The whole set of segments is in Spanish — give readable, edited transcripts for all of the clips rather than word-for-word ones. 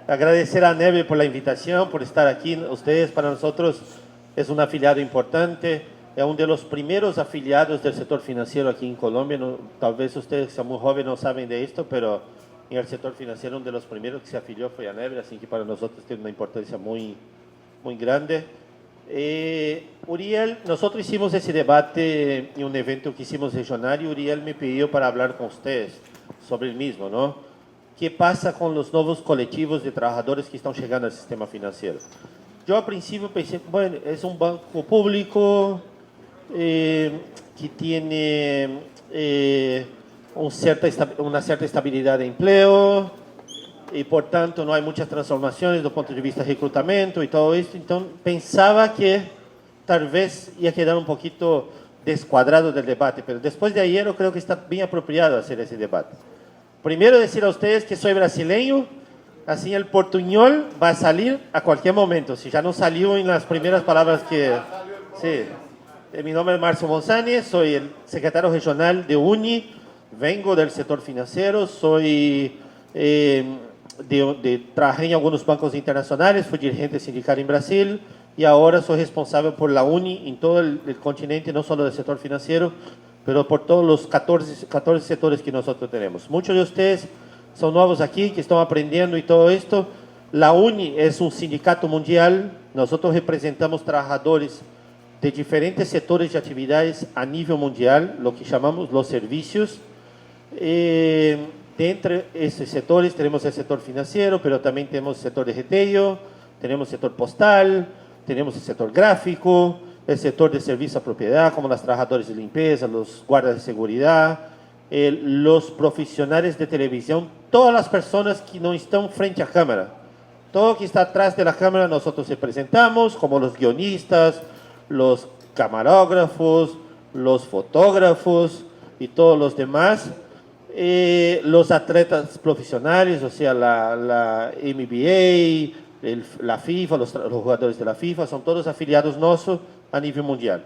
Agradecer a Neve por la invitación, por estar aquí. Ustedes, para nosotros, es un afiliado importante. Es uno de los primeros afiliados del sector financiero aquí en Colombia. No, tal vez ustedes que son muy jóvenes no saben de esto, pero en el sector financiero uno de los primeros que se afilió fue a Neve, así que para nosotros tiene una importancia muy, muy grande. Uriel, nosotros hicimos ese debate en un evento que hicimos regional y Uriel me pidió para hablar con ustedes sobre el mismo, ¿no? ¿Qué pasa con los nuevos colectivos de trabajadores que están llegando al sistema financiero? Yo al principio pensé, bueno, es un banco público que tiene una cierta estabilidad de empleo y por tanto no hay muchas transformaciones desde el punto de vista de reclutamiento y todo esto. Entonces pensaba que tal vez iba a quedar un poquito descuadrado del debate, pero después de ayer yo creo que está bien apropiado hacer ese debate. Primero decir a ustedes que soy brasileño, así el portuñol va a salir a cualquier momento, si ya no salió en las primeras palabras que... Sí. Mi nombre es Márcio Monzani, soy el secretario regional de UNI, vengo del sector financiero, soy... trabajé en algunos bancos internacionales, fui dirigente sindical en Brasil y ahora soy responsable por la UNI en todo el continente, no solo del sector financiero, pero por todos los 14 sectores que nosotros tenemos. Muchos de ustedes son nuevos aquí, que están aprendiendo y todo esto. La UNI es un sindicato mundial, nosotros representamos trabajadores de diferentes sectores de actividades a nivel mundial, lo que llamamos los servicios. De entre estos sectores tenemos el sector financiero, pero también tenemos el sector de retail, tenemos el sector postal, tenemos el sector gráfico, el sector de servicio a propiedad, como los trabajadores de limpieza, los guardas de seguridad, los profesionales de televisión, todas las personas que no están frente a cámara. Todo lo que está atrás de la cámara nosotros representamos, como los guionistas, los camarógrafos, los fotógrafos y todos los demás. Los atletas profesionales, o sea, la NBA, la FIFA, los jugadores de la FIFA, son todos afiliados nuestros a nivel mundial.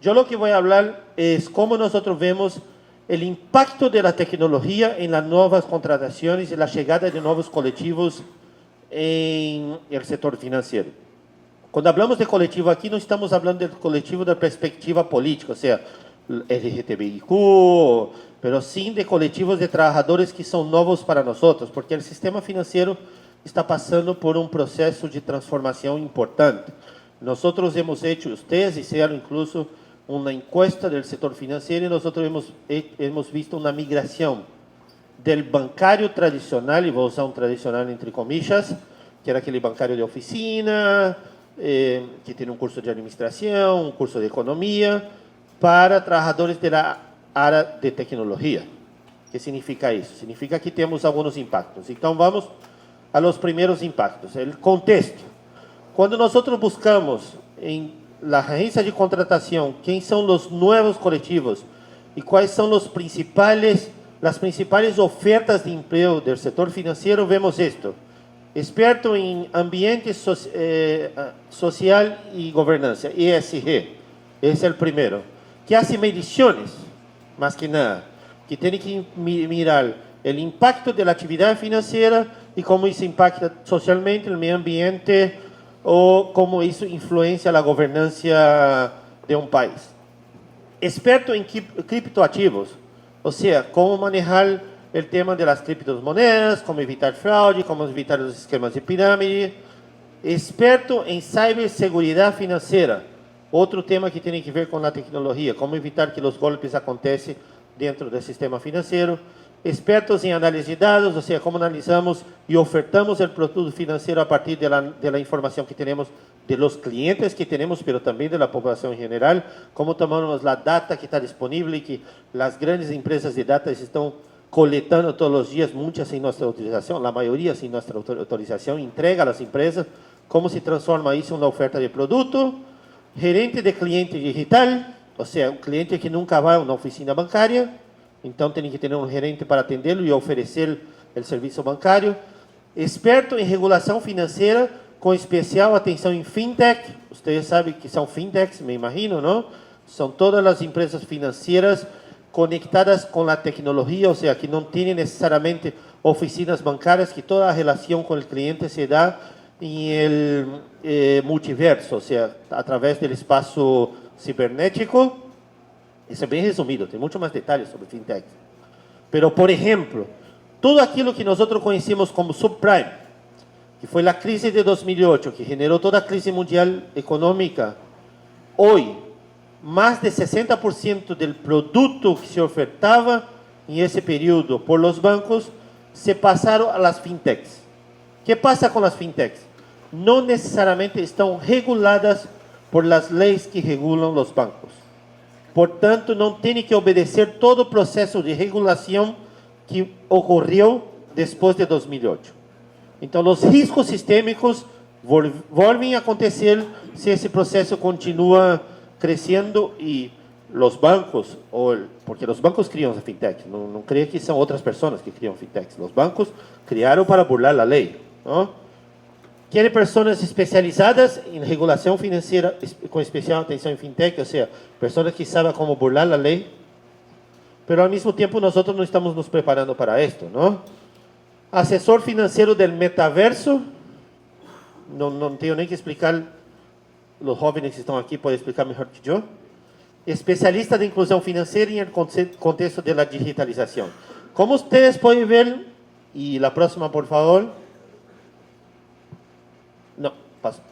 Yo lo que voy a hablar es cómo nosotros vemos el impacto de la tecnología en las nuevas contrataciones y la llegada de nuevos colectivos en el sector financiero. Cuando hablamos de colectivo aquí, no estamos hablando del colectivo de perspectiva política, o sea, LGTBIQ, pero sí de colectivos de trabajadores que son nuevos para nosotros, porque el sistema financiero está pasando por un proceso de transformación importante. Nosotros hemos hecho, ustedes hicieron incluso una encuesta del sector financiero y nosotros hemos visto una migración del bancario tradicional, y voy a usar un tradicional entre comillas, que era aquele bancario de oficina, que tiene un curso de administración, un curso de economía, para trabajadores de la área de tecnología. ¿Qué significa eso? Significa que tenemos algunos impactos. Entonces vamos a los primeros impactos. El contexto. Cuando nosotros buscamos en la agencia de contratación quiénes son los nuevos colectivos y cuáles son las principales ofertas de empleo del sector financiero, vemos esto. Experto en ambiente social y gobernanza, ESG, es el primero, que hace mediciones, más que nada, que tiene que mirar el impacto de la actividad financiera y cómo eso impacta socialmente el medio ambiente o cómo eso influencia la gobernanza de un país. Experto en criptoactivos, o sea, cómo manejar el tema de las criptomonedas, cómo evitar fraude, cómo evitar los esquemas de pirámide. Experto en ciberseguridad financiera, outro tema que tem a ver com a tecnologia, como evitar que os golpes aconteçam dentro do sistema financeiro. Expertos em análise de dados, ou seja, como analisamos e ofertamos o produto financeiro a partir da informação que temos de los clientes que temos, mas também da população em geral, como tomamos a data que está disponível e que as grandes empresas de dados estão coletando todos os dias, muitas sem nossa autorização, a maioria sem nossa autorização, entrega às empresas, como se transforma isso em uma oferta de produto. Gerente de cliente digital, ou seja, um cliente que nunca vai a uma oficina bancária, então tem que ter um gerente para atendê-lo e oferecer o serviço bancário. Experto em regulação financeira, com especial atenção em fintech. Vocês sabem que são fintechs, me imagino, não? São todas as empresas financeiras conectadas com a tecnologia, ou seja, que não têm necessariamente oficinas bancarias, que toda la relación con el cliente se da en el multiverso, o sea, a través del espacio cibernético. Isso é bem resumido, tem muito mais detalhes sobre fintech. Pero, por ejemplo, todo aquilo que nós conhecemos como subprime, que foi a crise de 2008, que generou toda a crise mundial econômica, hoje, mais de 60% do produto que se ofertava em esse período por los bancos se passaram a las fintechs. O que passa com as fintechs? Não necessariamente estão reguladas por las leis que regulam os bancos. Portanto, não tem que obedecer todo o processo de regulação que ocorreu depois de 2008. Então, os riscos sistêmicos voltem a acontecer se esse processo continua crescendo e os bancos, porque os bancos criam a fintech, não creia que são outras pessoas que criam fintechs. Os bancos criaram para burlar a lei, não? Querem pessoas especializadas em regulação financeira, com especial atenção em fintech, ou seja, pessoas que sabem como burlar a lei, mas ao mesmo tempo nós não estamos nos preparando para isto, não? Assessor financeiro del metaverso, não tenho nem que explicar, os jovens que estão aqui podem explicar melhor que eu. Especialista de inclusão financeira em contexto da digitalização. Como vocês podem ver, e a próxima, por favor. Não, passo.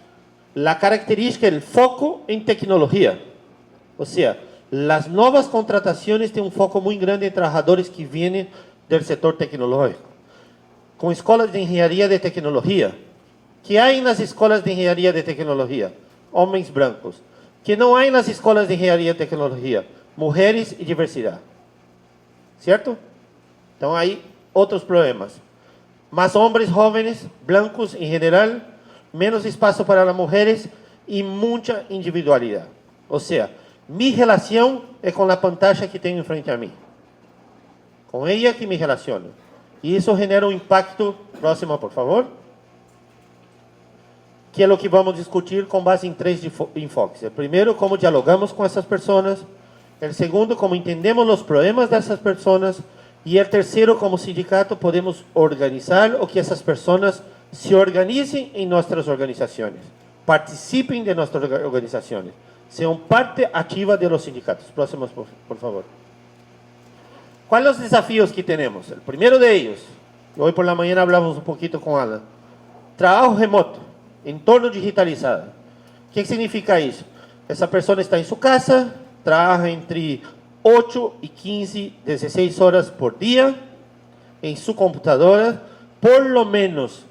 A característica é o foco em tecnologia. Ou seja, as novas contratações têm um foco muito grande em trabalhadores que vêm do setor tecnológico. Com escolas de engenharia de tecnologia. Que há nas escolas de engenharia de tecnologia? Homens brancos. Que não há nas escolas de engenharia e tecnologia, mulheres e diversidade. Certo? Então, aí, outros problemas. Mais homens jovens, brancos em geral, menos espaço para as mulheres e muita individualidade. Ou seja, minha relação é com a pantalla que tenho em frente a mim. Com ela que me relaciono. E isso genera um impacto. Próximo, por favor. Que é o que vamos discutir com base em 3 enfoques. O primeiro, como dialogamos com essas pessoas. O segundo, como entendemos os problemas dessas pessoas. E o terceiro, como sindicato, podemos organizar o que essas pessoas se organizem em nossas organizações. Participem de nossas organizações. Sejam parte ativa de los sindicatos. Próximos, por favor. Quais os desafios que temos? O primeiro de ellos, hoje por la manhã hablamos um pouquinho com Alan. Trabalho remoto. Entorno digitalizado. O que significa isso? Essa pessoa está em sua casa, trabalha entre 8 e 15, 16 horas por dia, em sua computadora, por lo menos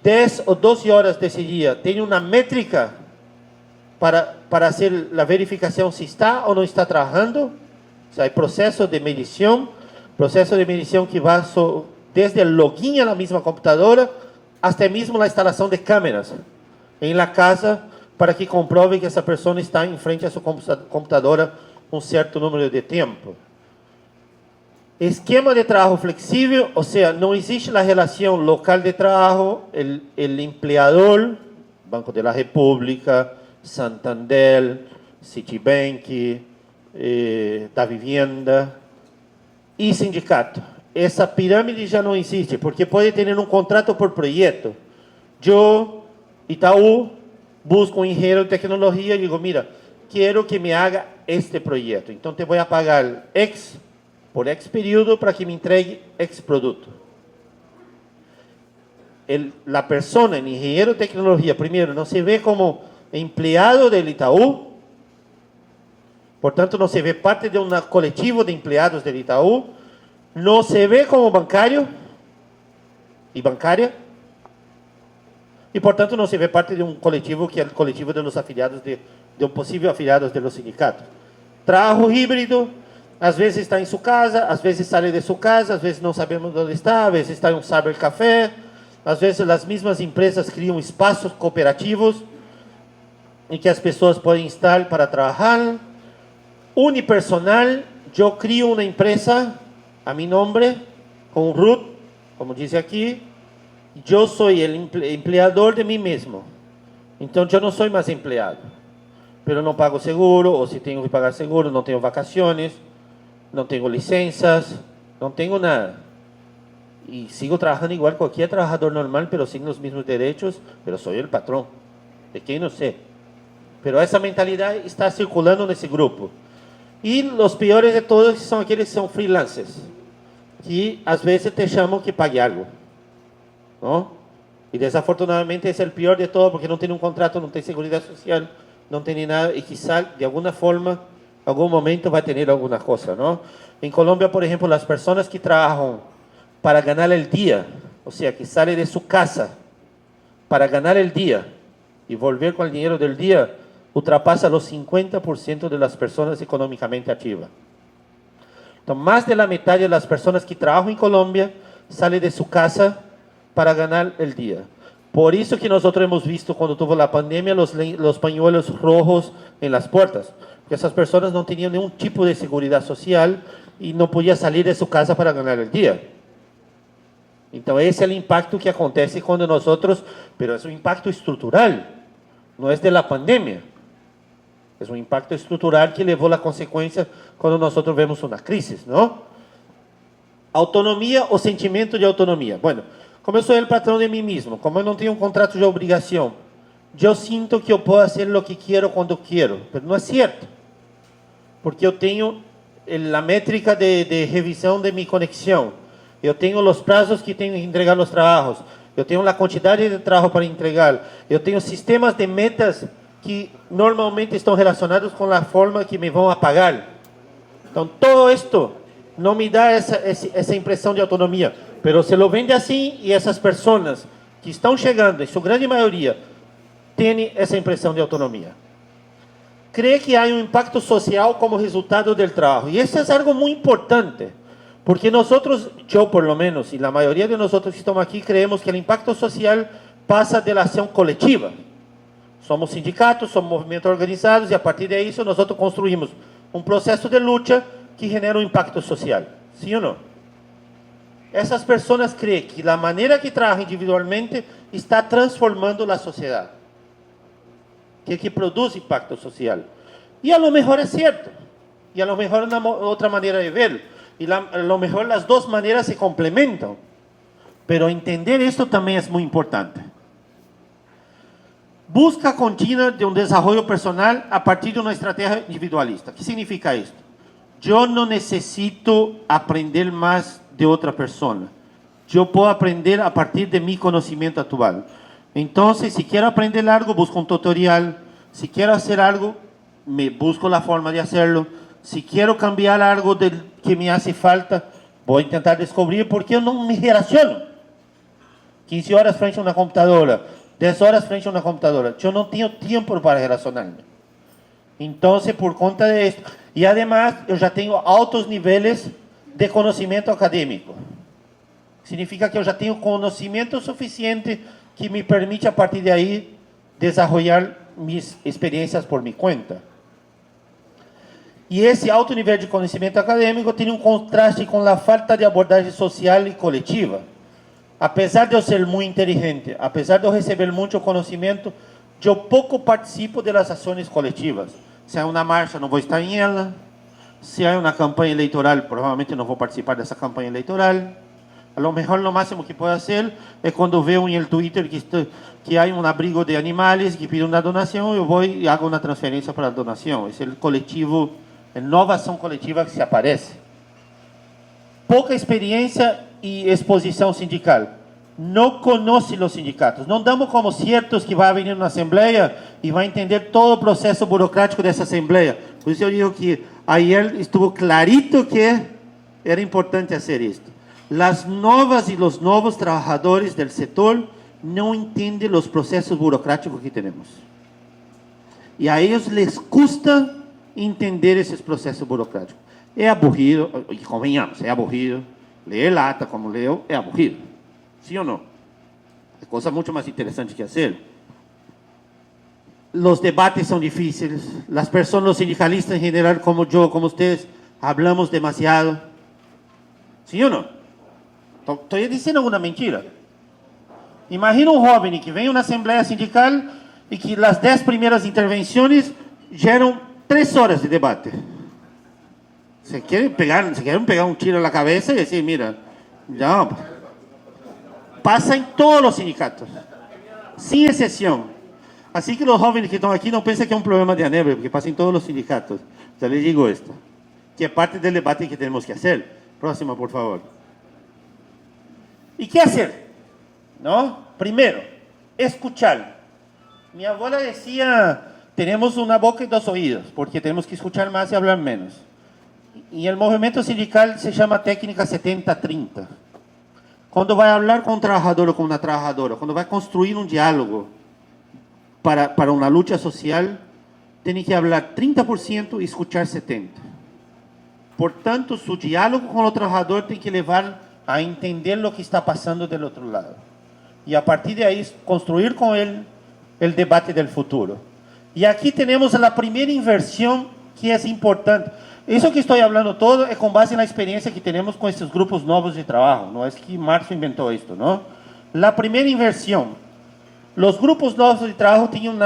10 ou 12 horas desse dia, tem uma métrica para fazer a verificação se está ou não está trabalhando. O sea, hay proceso de medición que va desde el login a la misma computadora hasta mesmo a instalação de câmeras em la casa para que comprove que essa pessoa está em frente a sua computadora um certo número de tempo. Esquema de trabalho flexível, ou seja, não existe a relação local de trabalho, o empleador, Banco de la República, Santander, Citibank, da vivienda e sindicato. Essa pirâmide já não existe, porque pode ter um contrato por projeto. Eu, Itaú, busco um engenheiro de tecnologia e digo, mira, quero que me haga este projeto. Então, te vou pagar X por X período para que me entregue X produto. A pessoa, o engenheiro de tecnologia, primeiro, não se vê como empleado do Itaú. Portanto, não se vê parte de um coletivo de empregados do Itaú, não se vê como bancário e bancária, e, portanto, não se vê parte de um coletivo que é o coletivo de los afiliados, de um possível afiliados de los sindicatos. Trabalho híbrido, às vezes está em sua casa, às vezes sai de sua casa, às vezes não sabemos onde está, às vezes está em um cybercafé, às vezes as mesmas empresas criam espaços cooperativos em que as pessoas podem estar para trabalhar. Unipersonal, eu crio uma empresa a mi nombre, com root, como diz aqui, eu sou o empleador de mim mesmo. Então, eu não sou mais empleado. Pero não pago seguro, ou se tenho que pagar seguro, não tenho vacações, não tenho licenças, não tenho nada. y sigo trabajando igual cualquier trabajador normal, pero sin los mismos derechos, pero soy el patrón. ¿De qué? No sé. Pero esa mentalidad está circulando en ese grupo. Y los peores de todos son aquellos que son freelancers, que a veces te llaman que pague algo, ¿no? Y desafortunadamente es el peor de todo porque no tiene un contrato, no tiene seguridad social, no tiene nada y quizá de alguna forma, algún momento va a tener alguna cosa, ¿no? En Colombia, por ejemplo, las personas que trabajan para ganar el día, o sea, que sale de su casa para ganar el día y volver con el dinero del día, ultrapasa los 50% de las personas económicamente activas. Entonces, más de la mitad de las personas que trabajan en Colombia sale de su casa para ganar el día. Por eso que nosotros hemos visto cuando tuvo la pandemia los pañuelos rojos en las puertas, porque esas personas no tenían ningún tipo de seguridad social y no podían salir de su casa para ganar el día. Entonces ese es el impacto que acontece cuando nosotros, pero es un impacto estructural, no es de la pandemia. Es un impacto estructural que llevó la consecuencia cuando nosotros vemos una crisis, ¿no? Autonomía o sentimiento de autonomía. Bueno, como yo soy el patrón de mí mismo, como yo no tengo un contrato de obligación, yo siento que yo puedo hacer lo que quiero cuando quiero, pero no es cierto. Porque yo tengo la métrica de revisión de mi conexión, yo tengo los plazos que tengo que entregar los trabajos, yo tengo la cantidad de trabajo para entregar, yo tengo sistemas de metas que normalmente están relacionados con la forma que me van a pagar. Entonces, todo esto no me da esa impresión de autonomía, pero se lo vende así y esas personas que están llegando, en su gran mayoría, tienen esa impresión de autonomía. Cree que hay un impacto social como resultado del trabajo, y eso es algo muy importante, porque nosotros, yo por lo menos, y la mayoría de nosotros que estamos aquí, creemos que el impacto social pasa de la acción colectiva. Somos sindicatos, somos movimientos organizados, y a partir de eso nosotros construimos un proceso de lucha que genera un impacto social, ¿sí o no? Esas personas creen que la manera que trabajan individualmente está transformando la sociedad, que produce impacto social. Y a lo mejor es cierto, y a lo mejor es otra manera de verlo, y a lo mejor las dos maneras se complementan, pero entender esto también es muy importante. Busca continua de un desarrollo personal a partir de una estrategia individualista. ¿Qué significa esto? Yo no necesito aprender más de otra persona. Yo puedo aprender a partir de mi conocimiento actual. Entonces, si quiero aprender algo, busco un tutorial. Si quiero hacer algo, me busco la forma de hacerlo. Si quiero cambiar algo que me hace falta, voy a intentar descubrir por qué yo no me relaciono. 15 horas frente a una computadora, 10 horas frente a una computadora. Yo no tengo tiempo para relacionarme. Entonces, por cuenta de esto, y además, yo ya tengo altos niveles de conocimiento académico. Significa que yo ya tengo conocimiento suficiente que me permite, a partir de ahí, desarrollar mis experiencias por mi cuenta. Y ese alto nivel de conocimiento académico tiene un contraste con la falta de abordaje social y colectiva. A pesar de yo ser muy inteligente, a pesar de yo receber mucho conocimiento, yo poco participo de las acciones colectivas. Si hay una marcha, no voy a estar en ella. Si hay una campaña electoral, probablemente no voy a participar de esa campaña electoral. A lo mejor lo máximo que puedo hacer es cuando veo en el Twitter que hay un abrigo de animales que pide una donación, yo voy y hago una transferencia para la donación. Es el colectivo, la nueva acción colectiva que se aparece. Poca experiencia y exposición sindical. No conoce los sindicatos. No damos como ciertos que va a venir una asamblea y va a entender todo el proceso burocrático de esa asamblea. Por eso yo digo que ayer estuvo clarito que era importante hacer esto. Las nuevas y los nuevos trabajadores del sector no entienden los procesos burocráticos que tenemos. Y a ellos les cuesta entender esos procesos burocráticos. É aburrido, y convenhamos, é aburrido. Leer la ata como leo é aburrido. ¿Sí o no? Hay cosas mucho más interesantes que hacer. Los debates son difíciles. Las personas, los sindicalistas en general, como yo, como ustedes, hablamos demasiado. ¿Sí o no? Estoy diciendo una mentira. Imagina un joven que viene a una asamblea sindical y que las 10 primeras intervenciones geran 3 horas de debate. Se quieren pegar un tiro en la cabeza y decir, mira, ya, Pasa en todos los sindicatos, sin excepción. Así que los jóvenes que están aquí no piensen que es un problema de ANEBRE, porque pasa en todos los sindicatos. Ya les digo esto, que es parte del debate que tenemos que hacer. Próxima, por favor. ¿Y qué hacer? ¿No? Primero, escuchar. Mi abuela decía, tenemos una boca y dos oídos, porque tenemos que escuchar más y hablar menos. Y el movimiento sindical se llama técnica 70-30. Cuando va a hablar con un trabajador o con una trabajadora, cuando va a construir un diálogo para una lucha social, tiene que hablar 30% y escuchar 70%. Por tanto, su diálogo con el trabajador tiene que llevar a entender lo que está pasando del otro lado. Y a partir de ahí, construir con él el debate del futuro. Y aquí tenemos la primera inversión que es importante. Eso que estoy hablando todo es con base en la experiencia que tenemos con estos grupos nuevos de trabajo. No es que Marx inventó esto, ¿no? La primera inversión. Los grupos nuevos de trabajo tienen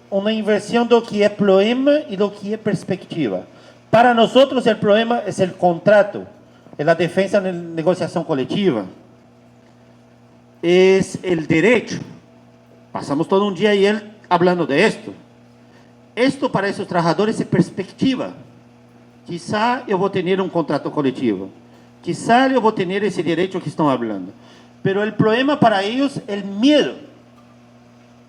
una inversión de lo que es problema y lo que es perspectiva. Para nosotros el problema es el contrato, es la defensa de la negociación colectiva, es el derecho. Pasamos todo un día ayer hablando de esto. Esto para esos trabajadores es perspectiva. Quizá eu vou ter um contrato coletivo. Quizá eu vou ter esse direito que estão falando. Pero o problema para eles é o medo.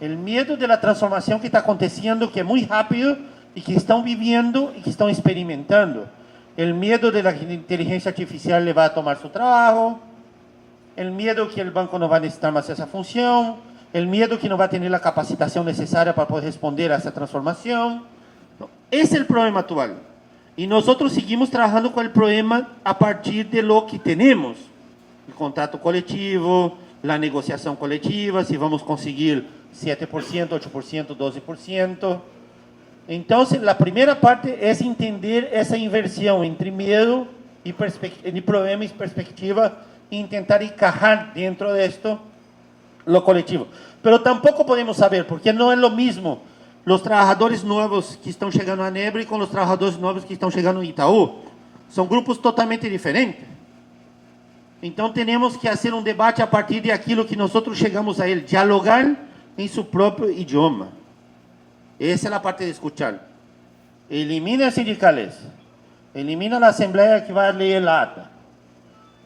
O medo da transformação que está acontecendo, que é muito rápido e que estão vivendo e que estão experimentando. O medo de que a inteligência artificial le vai a tomar seu trabalho. O medo que o banco não vai necessitar mais essa função. O medo que não vai ter a capacitação necessária para poder responder a essa transformação. Esse é o problema atual. Y nosotros seguimos trabajando con el problema a partir de lo que tenemos. El contrato colectivo, la negociación colectiva, si vamos a conseguir 7%, 8%, 12%. Entonces, la primera parte es entender esa inversión entre miedo y problema y perspectiva e intentar encajar dentro de esto lo colectivo. Pero tampoco podemos saber, porque no es lo mismo los trabajadores nuevos que están llegando a ANEBRE con los trabajadores nuevos que están llegando a Itaú. Son grupos totalmente diferentes. Entonces tenemos que hacer un debate a partir de aquello que nosotros llegamos a él, dialogar en su propio idioma. Esa es la parte de escuchar. Elimina el sindicales, elimina la asamblea que va a leer la ata.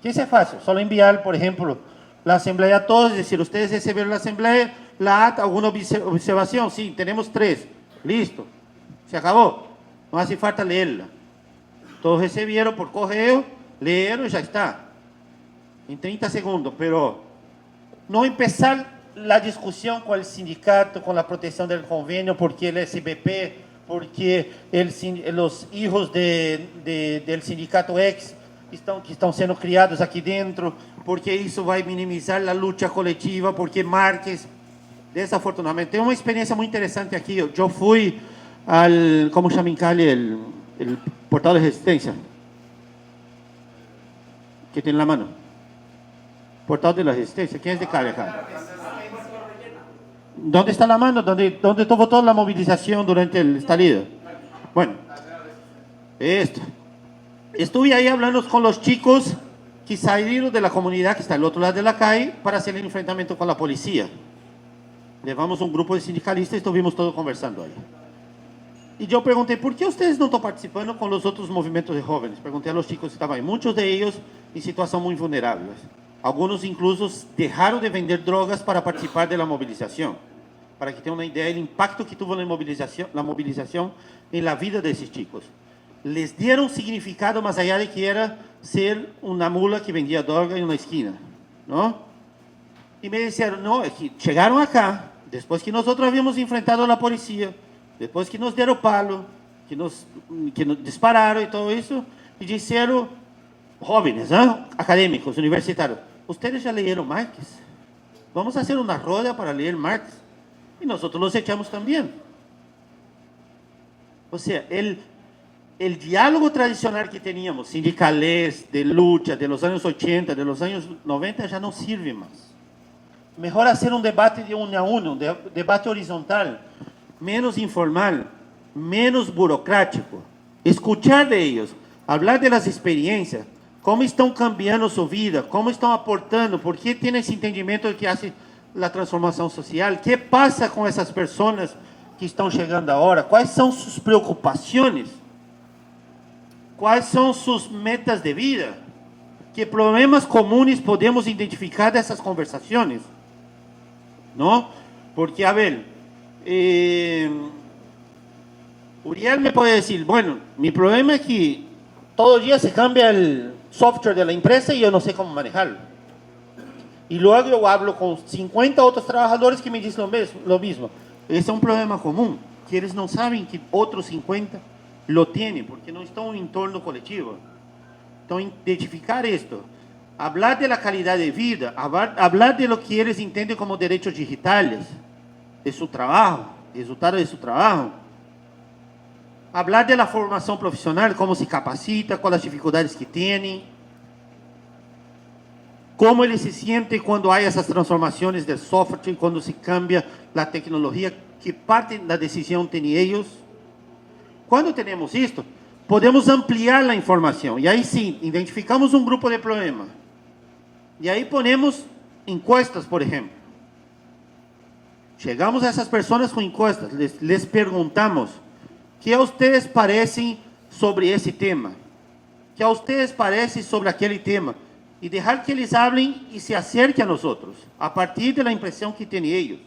¿Qué es fácil? Solo enviar, por ejemplo, la asamblea a todos, es decir, ustedes recibieron la asamblea, la ata, alguna observación, sí, tenemos 3, listo, se acabó, no hace falta leerla. Todos recibieron por correo, leyeron y ya está, en 30 segundos, pero no empezar la discusión con el sindicato, con la protección del convenio, porque el SBP, porque los hijos del sindicato ex que estão sendo criados aqui dentro, porque isso vai minimizar a luta coletiva, porque Marx, desafortunadamente, tem uma experiência muito interessante aqui. Eu fui ao, como chama em Cali, o portal de resistência, que tem na mano. Portal de la Resistencia, ¿quién es de Cali acá? ¿Dónde está la mano? ¿Dónde tuvo toda la movilización durante el estallido? Bueno, esto. Estuve ahí hablando con los chicos que salieron de la comunidad que está al otro lado de la calle para hacer el enfrentamiento con la policía. Llevamos un grupo de sindicalistas y estuvimos todos conversando ahí. Y yo pregunté, ¿por qué ustedes no están participando con los otros movimientos de jóvenes? Pregunté a los chicos que estaban ahí, muchos de ellos en situación muy vulnerable. Algunos incluso dejaron de vender drogas para participar de la movilización, para que tengan una idea del impacto que tuvo la movilización en la vida de esos chicos. Les dieron significado más allá de que era ser una mula que vendía droga en una esquina, ¿no? Y me dijeron, no, es que llegaron acá, después que nosotros habíamos enfrentado a la policía, después que nos dieron palo, que nos dispararon y todo eso, y dijeron, jóvenes, académicos, universitarios, ¿ustedes ya leyeron Marx? Vamos a hacer una rueda para leer Marx. Y nosotros los echamos también. O sea, el diálogo tradicional que teníamos, sindicales, de lucha, de los años 80, de los años 90, ya no sirve más. Mejor hacer un debate de uno a uno, un debate horizontal, menos informal, menos burocrático, escuchar de ellos, hablar de las experiencias, como estão cambiando sua vida, como estão aportando, por que tem esse entendimento de que hace a transformação social, o que passa com essas pessoas que estão chegando agora, quais são suas preocupações, quais são suas metas de vida, que problemas comuns podemos identificar dessas conversações, não? Porque, a ver, Uriel me pode dizer, bueno, mi problema es que todo día se cambia el software de la empresa y yo no sé cómo manejarlo. Y luego yo hablo con 50 otros trabajadores que me dicen lo mismo. Ese es un problema común, que ellos no saben que otros 50 lo tienen, porque no están en un entorno colectivo. Entonces, identificar esto, hablar de la calidad de vida, hablar de lo que ellos entienden como derechos digitales, de su trabajo, resultado de su trabajo. Hablar de la formación profesional, cómo se capacita, cuáles las dificultades que tiene, cómo él se siente cuando hay esas transformaciones del software, cuando se cambia la tecnología, qué parte de la decisión tienen ellos. Cuando tenemos esto, podemos ampliar la información y ahí sí, identificamos un grupo de problemas y ahí ponemos encuestas, por ejemplo. Llegamos a esas personas con encuestas, les preguntamos, ¿qué a ustedes parece sobre ese tema? ¿Qué a ustedes parece sobre aquel tema? Y dejar que eles hablen y se acerquen a nosotros, a partir de la impresión que tienen ellos,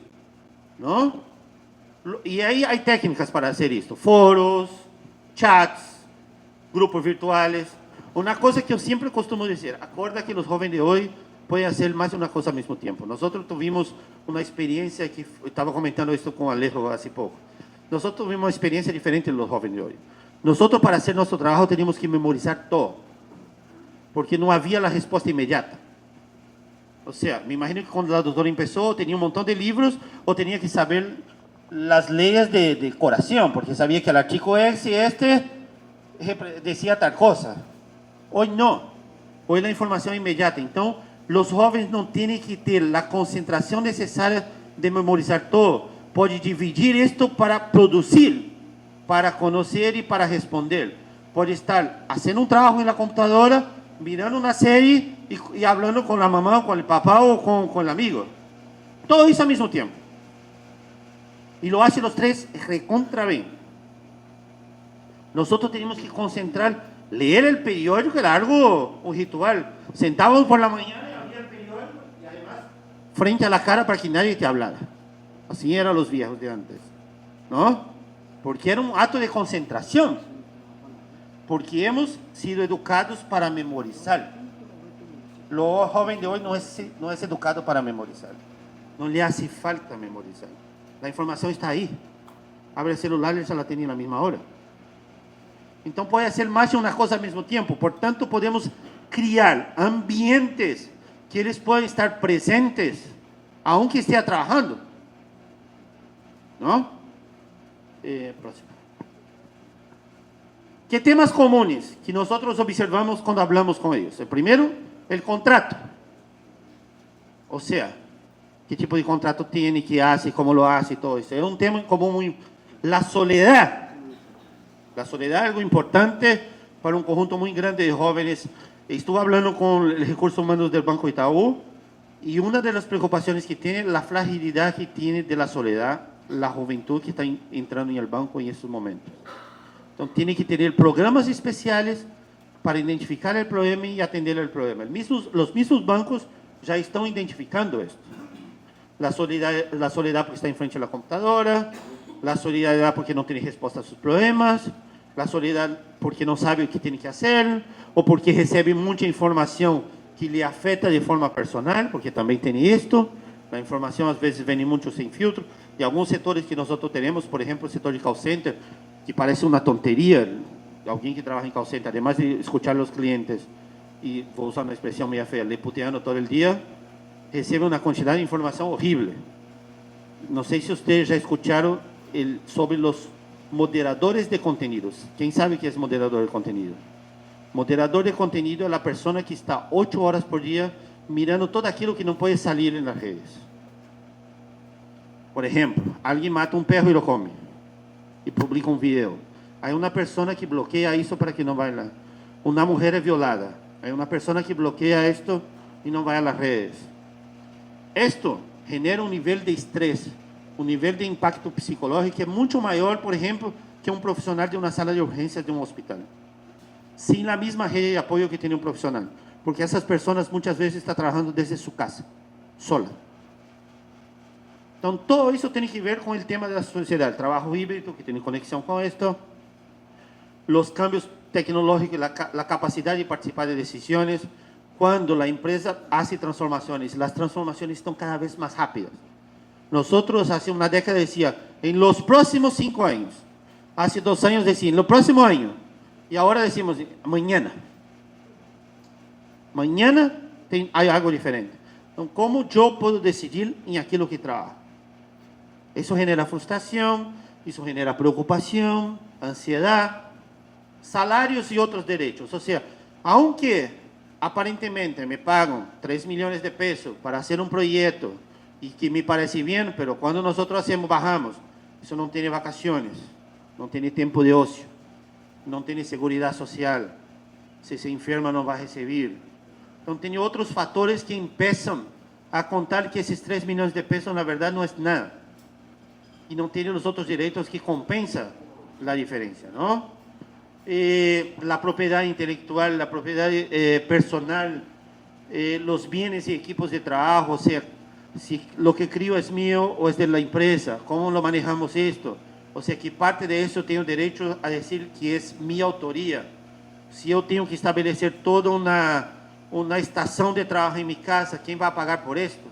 ¿no? Y ahí hay técnicas para hacer esto, foros, chats, grupos virtuales. Una cosa que yo siempre costumo decir, acuerda que los jóvenes de hoy pueden hacer más de una cosa al mismo tiempo. Nosotros tuvimos una experiencia que estaba comentando esto con Alejo hace poco. Nosotros tuvimos una experiencia diferente de los jóvenes de hoy. Nosotros, para hacer nuestro trabajo, teníamos que memorizar todo, porque no había la respuesta inmediata. O sea, me imagino que cuando la doctora empezó, tenía un montón de libros, o tenía que saber las leyes de corazón, porque sabía que el artículo este decía tal cosa. Hoy no. Hoy la información es inmediata. Entonces, los jóvenes no tienen que tener la concentración necesaria de memorizar todo. Puede dividir esto para producir, para conocer y para responder. Puede estar haciendo un trabajo en la computadora, mirando una serie y hablando con la mamá, con el papá o con el amigo. Todo eso al mismo tiempo. Y lo hacen los tres recontra bien. Nosotros tenemos que concentrar, leer el periódico, era algo, un ritual. Sentábamos por la mañana y abría el periódico y además frente a la cara para que nadie te hablara. Así eran los viejos de antes, ¿no? Porque era un acto de concentración. Porque hemos sido educados para memorizar. Lo joven de hoy no es educado para memorizar. No le hace falta memorizar. La información está ahí. Abre el celular y se la tiene a la misma hora. Entonces puede hacer más de una cosa al mismo tiempo. Por tanto, podemos crear ambientes que ellos puedan estar presentes, aunque esté trabajando. ¿No? Próximo. ¿Qué temas comunes que nosotros observamos cuando hablamos con ellos? El primero, el contrato. O sea, qué tipo de contrato tiene, qué hace, cómo lo hace, todo eso. Es un tema en común muy... La soledad. La soledad es algo importante para un conjunto muy grande de jóvenes. Estuve hablando con el recursos humanos del Banco Itaú y una de las preocupaciones que tiene, la fragilidad que tiene de la soledad, la juventud que está entrando en el banco en estos momentos. Entonces, tiene que tener programas especiales para identificar el problema y atender el problema. Los mismos bancos ya están identificando esto. La soledad porque está en frente a la computadora, la soledad porque no tiene respuesta a sus problemas, la soledad porque no sabe qué tiene que hacer, o porque recibe mucha información que le afecta de forma personal, porque también tiene esto. La información a veces viene mucho sin filtro. Y algunos sectores que nosotros tenemos, por ejemplo, el sector de call center, que parece una tontería, alguien que trabaja en call center, además de escuchar a los clientes, y voy a usar una expresión muy fea, le puteando todo el día, recibe una cantidad de información horrible. No sé si ustedes ya escucharon sobre los moderadores de contenidos. ¿Quién sabe qué es moderador de contenido? Moderador de contenido es la persona que está 8 horas por día mirando todo aquello que no puede salir en las redes. Por ejemplo, alguien mata un perro y lo come y publica un video. Hay una persona que bloquea eso para que no vaya. Una mujer es violada Hay una persona que bloquea esto y no va a las redes. Esto genera un nivel de estrés, un nivel de impacto psicológico que es mucho mayor, por ejemplo, que un profesional de una sala de urgencias de un hospital. Sin la misma rede de apoyo que tiene un profesional. Porque esas personas muchas veces están trabajando desde su casa, sola. Entonces, todo eso tiene que ver con el tema de la sociedad, el trabajo híbrido, que tiene conexión con esto, los cambios tecnológicos, la capacidad de participar de decisiones, cuando la empresa hace transformaciones, las transformaciones están cada vez más rápidas. Nosotros hace una década decía, en los próximos 5 años, hace 2 años decía, en el próximo año, y ahora decimos, mañana. Mañana hay algo diferente. Entonces, ¿cómo yo puedo decidir en aquello que trabajo? Eso genera frustración, eso genera preocupación, ansiedad, salarios y otros derechos. O sea, aunque aparentemente me pagan 3 millones de pesos para hacer un proyecto y que me parece bien, pero cuando nosotros hacemos, bajamos, eso no tiene vacaciones, no tiene tiempo de ocio, no tiene seguridad social, si se enferma no va a recibir. Entonces, tiene otros factores que empiezan a contar que esos 3 millones de pesos, la verdad, no es nada. Y no tiene los otros derechos que compensan la diferencia, ¿no? La propiedad intelectual, la propiedad personal, los bienes y equipos de trabajo, o sea, si lo que crío es mío o es de la empresa, cómo lo manejamos esto, o sea, que parte de eso tengo derecho a decir que es mi autoría. Si yo tengo que establecer toda una estación de trabajo en mi casa, ¿quién va a pagar por esto?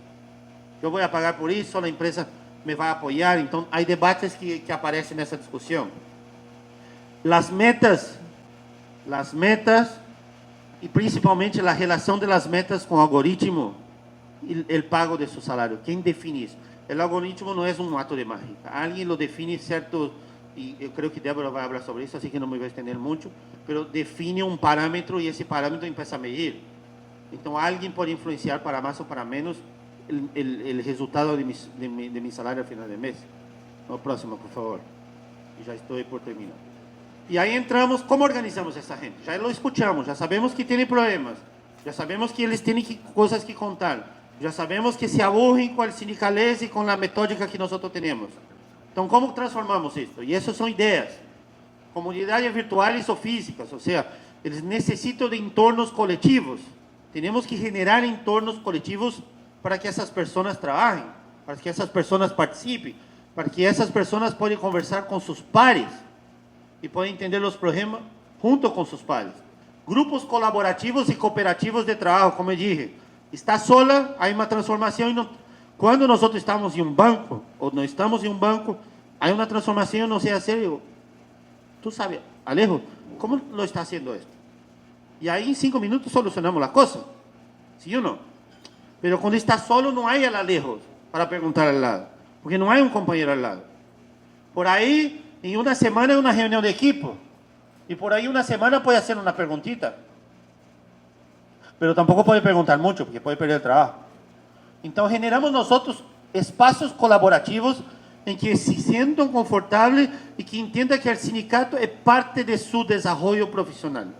Yo voy a pagar por eso, la empresa me va a apoyar. Entonces, hay debates que aparecen en esa discusión. Las metas y principalmente la relación de las metas con el algoritmo y el pago de su salario. ¿Quién define eso? El algoritmo no es un acto de magia. Alguien lo define, cierto, y yo creo que Débora va a hablar sobre eso, así que no me voy a extender mucho, pero define un parámetro y ese parámetro empieza a medir. Entonces, alguien puede influenciar para más o para menos el resultado de mi salario al final de mes. No, próximo, por favor. Y ya estoy por terminar. Y ahí entramos, ¿cómo organizamos a esa gente? Ya lo escuchamos, ya sabemos que tienen problemas, ya sabemos que eles tienen cosas que contar, ya sabemos que se aburren con el sindicalés y con la metódica que nosotros tenemos. Entonces, ¿cómo transformamos esto? Y esas son ideas. Comunidades virtuales o físicas, o sea, eles necesitan de entornos colectivos. Tenemos que generar entornos colectivos para que esas personas trabajen, para que esas personas participen, para que esas personas puedan conversar con sus pares y puedan entender los problemas junto con sus pares. Grupos colaborativos y cooperativos de trabajo, como eu dije. Está sola, hay una transformación. Cuando nosotros estamos en un banco, o no estamos en un banco, hay una transformación, no sé hacer. Tú sabes, Alejo, ¿cómo lo está haciendo esto? Y ahí en 5 minutos solucionamos la cosa. ¿Sí o no? Pero cuando está solo no hay al Alejo para preguntar al lado, porque no hay un compañero al lado. Por ahí, en una semana hay una reunión de equipo, y por ahí una semana puede hacer una preguntita, pero tampoco puede preguntar mucho, porque puede perder el trabajo. Entonces generamos nosotros espacios colaborativos en que se sientan confortables y que entiendan que el sindicato es parte de su desarrollo profesional.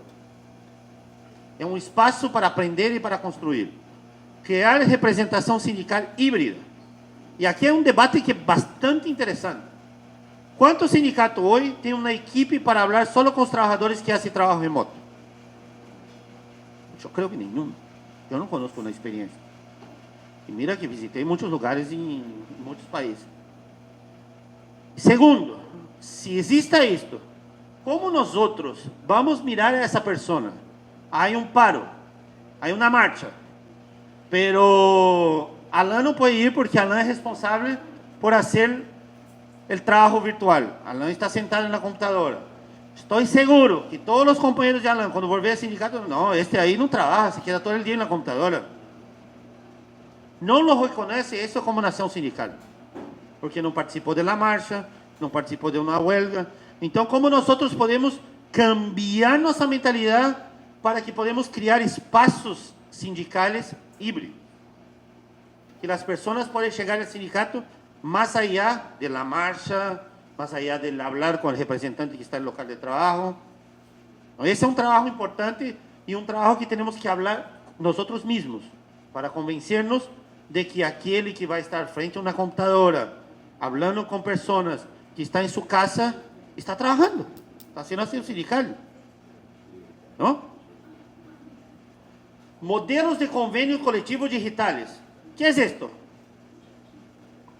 Es un espacio para aprender y para construir. Crear representación sindical híbrida. Y aquí hay un debate que es bastante interesante. ¿Cuántos sindicatos hoy tienen una equipe para hablar solo con los trabajadores que hacen trabajo remoto? Yo creo que ninguno. Yo no conozco una experiencia. Y mira que visité muchos lugares en muchos países. Segundo, si existe esto, ¿cómo nosotros vamos a mirar a esa persona? Hay un paro, hay una marcha, pero Alan no puede ir porque Alan es responsable por hacer el trabajo virtual. Alan está sentado en la computadora. Estoy seguro que todos los compañeros de Alan, cuando volver al sindicato, no, este ahí no trabaja, se queda todo el día en la computadora. No lo reconoce eso como nación sindical, porque no participó de la marcha, no participó de una huelga. Entonces, ¿cómo nosotros podemos cambiar nuestra mentalidad para que podamos crear espacios sindicales híbridos? Que las personas puedan llegar al sindicato más allá de la marcha, más allá del hablar con el representante que está en el local de trabajo. Ese es un trabajo importante y un trabajo que tenemos que hablar nosotros mismos para convencernos de que aquel que va a estar frente a una computadora, hablando con personas que están en su casa, está trabajando, está haciendo aseo sindical, ¿no? Modelos de convenios colectivos digitales. ¿Qué es esto?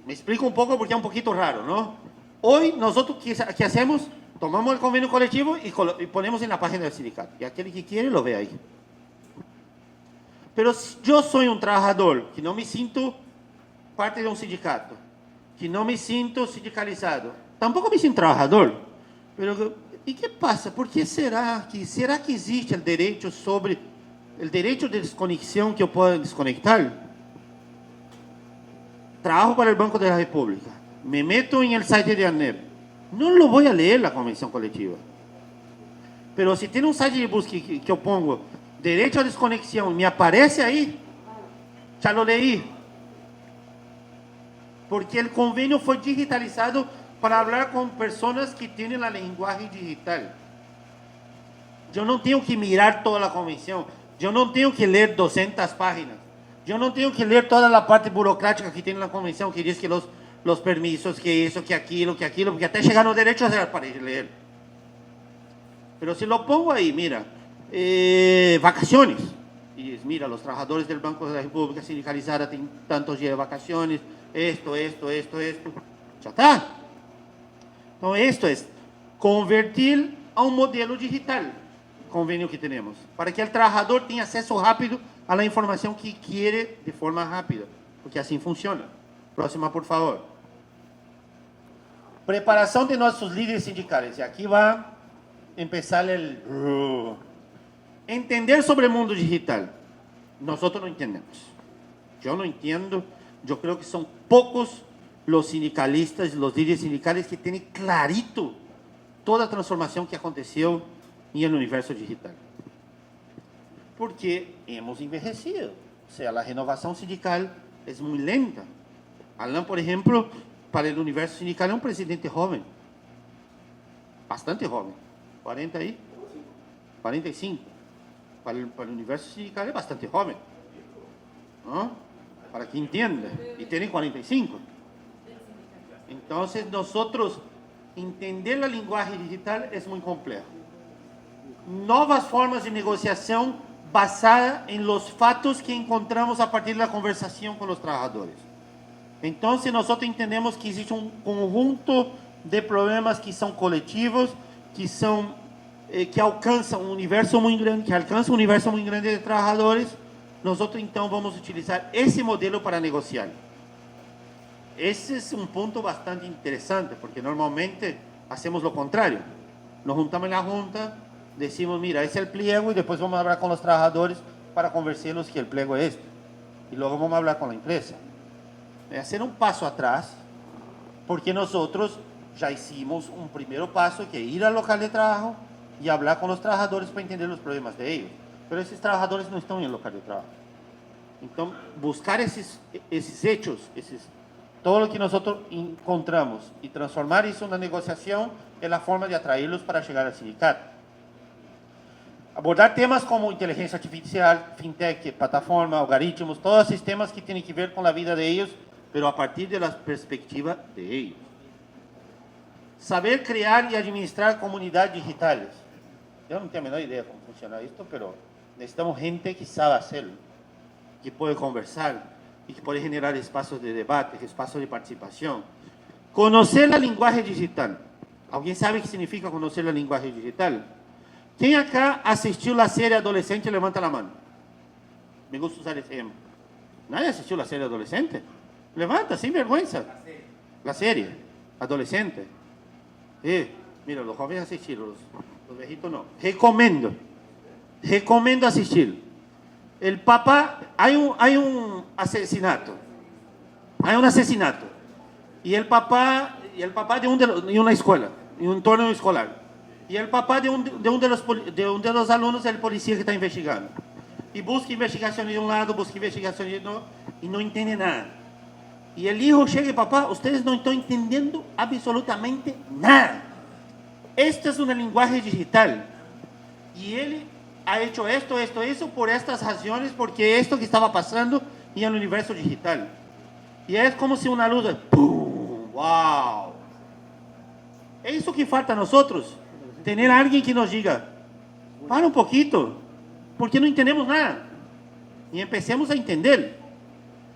Me explico un poco porque es un poquito raro, ¿no? Hoy nosotros, ¿qué hacemos? Tomamos el convenio colectivo y ponemos en la página del sindicato. Y aquel que quiere lo ve ahí. Pero si yo soy un trabajador que no me siento parte de un sindicato, que no me siento sindicalizado, tampoco me siento trabajador. Pero, ¿y qué pasa? ¿Por qué será que existe el derecho de desconexión que yo puedo desconectar? Trabajo para el Banco de la República, me meto en el site de ANEP, no lo voy a leer la convención colectiva. Pero si tiene un site de búsqueda que yo pongo derecho a desconexión, me aparece ahí, ya lo leí. Porque el convenio fue digitalizado para hablar con personas que tienen la lenguaje digital. Yo no tengo que mirar toda la convención, yo no tengo que leer 200 páginas, yo no tengo que leer toda la parte burocrática que tiene la convención, que dice que los permisos, que eso, que aquilo, porque até llegar los derechos para leer. Pero si lo pongo ahí, mira, vacaciones, y dice, mira, los trabajadores del Banco de la República sindicalizada tienen tantos días de vacaciones, esto, ya está. Entonces, esto es convertir a un modelo digital, convenio que tenemos, para que el trabajador tenga acceso rápido a la información que quiere de forma rápida, porque así funciona. Próxima, por favor. Preparación de nuestros líderes sindicales. Y aquí va a empezar el... Entender sobre el mundo digital. Nosotros no entendemos. Yo no entiendo. Yo creo que son pocos los sindicalistas, los líderes sindicales que tienen clarito toda la transformación que aconteceu en el universo digital. Porque hemos envejecido. O sea, la renovación sindical es muy lenta. Alan, por ejemplo, para el universo sindical es un presidente joven. Bastante joven. 40 ahí. 45. Para el universo sindical es bastante joven. ¿No? Para que entienda. Y tiene 45. Entonces, nosotros entender la lenguaje digital es muy complejo. Novas formas de negociación basada en los fatos que encontramos a partir de la conversación con los trabajadores. Entonces, nosotros entendemos que existe un conjunto de problemas que son colectivos, que alcanzan un universo muy grande, de trabajadores. Nosotros, entonces, vamos a utilizar ese modelo para negociar. Ese es un punto bastante interesante, porque normalmente hacemos lo contrario. Nos juntamos en la junta, decimos, mira, ese es el pliego, y después vamos a hablar con los trabajadores para convencerlos que el pliego es este. Y luego vamos a hablar con la empresa. Es hacer un paso atrás, porque nosotros ya hicimos un primer paso, que es ir al local de trabajo y hablar con los trabajadores para entender los problemas de ellos. Pero esos trabajadores no están en el local de trabajo. Entonces, buscar esos hechos, todo lo que nosotros encontramos y transformar eso en una negociación es la forma de atraerlos para llegar al sindicato. Abordar temas como inteligencia artificial, fintech, plataforma, algoritmos, todos esos temas que tienen que ver con la vida de ellos, pero a partir de la perspectiva de ellos. Saber crear y administrar comunidades digitales. Yo no tengo la menor idea cómo funciona esto, pero necesitamos gente que sabe hacerlo, que puede conversar y que puede generar espacios de debate, espacios de participación. Conocer la lenguaje digital. ¿Alguien sabe qué significa conocer la lenguaje digital? ¿Quién acá asistió la serie Adolescente? Levanta la mano. Me gusta usar ese ejemplo. ¿Nadie asistió la serie Adolescente? Levanta, sin vergüenza. La serie Adolescente. Mira, los jóvenes asistieron, los viejitos no. Recomiendo asistir. El papá, hay un asesinato. Hay un asesinato. Y el papá de una escuela, en un entorno escolar. Y el papá de un de los alumnos es el policía que está investigando. Y busca investigación de un lado, busca investigación de otro, y no entiende nada. Y el hijo llega y, papá, ustedes no están entendiendo absolutamente nada. Esta es una lenguaje digital. Y él ha hecho esto, esto, eso, por estas razones, porque esto que estaba pasando en el universo digital. Y es como si una luz, ¡pum! ¡Wow! Es eso que falta a nosotros, tener a alguien que nos diga, para un poquito, porque no entendemos nada. Y empecemos a entender.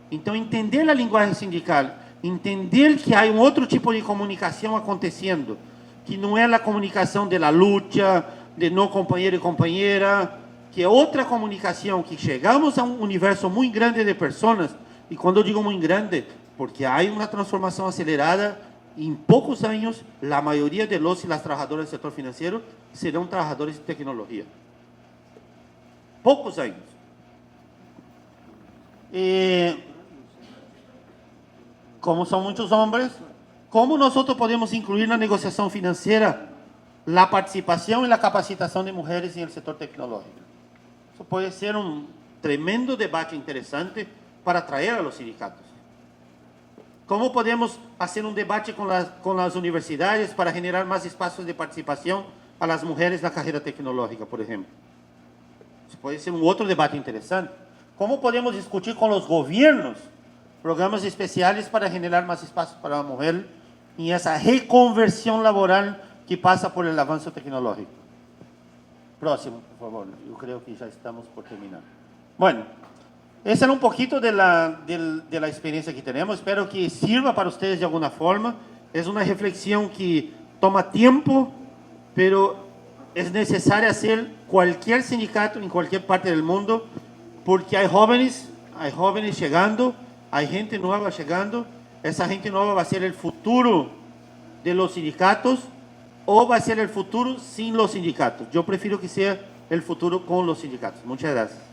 Então, entender a linguagem sindical, entender que há outro tipo de comunicação acontecendo, que não é a comunicação da luta, de não companheiro e companheira, que é outra comunicação, que chegamos a um universo muito grande de pessoas, e quando eu digo muito grande, porque há uma transformação acelerada, e em poucos anos, a maioria de los e las trabalhadoras do setor financeiro serão trabalhadores de tecnologia. Poucos anos. E, como são muitos homens, como nós podemos incluir na negociação financeira a participação e a capacitação de mulheres no setor tecnológico? Isso pode ser um tremendo debate interessante para atrair a los sindicatos. Como podemos fazer um debate com as universidades para generar mais espaços de participação a las mulheres na carreira tecnológica, por exemplo? Isso pode ser um outro debate interessante. Como podemos discutir com os governos programas especiais para generar mais espaços para a mulher em essa reconversão laboral que passa por el avanço tecnológico? Próximo, por favor. Eu creio que já estamos por terminar. Bueno, essa era um pouquinho de la experiência que temos. Espero que sirva para vocês de alguma forma. É uma reflexão que toma tempo, pero é necessário fazer qualquer sindicato em qualquer parte do mundo, porque há jovens chegando, há gente nova chegando. Essa gente nova vai ser o futuro de los sindicatos ou vai ser o futuro sem los sindicatos. Eu prefiro que seja o futuro com los sindicatos. Muchas gracias.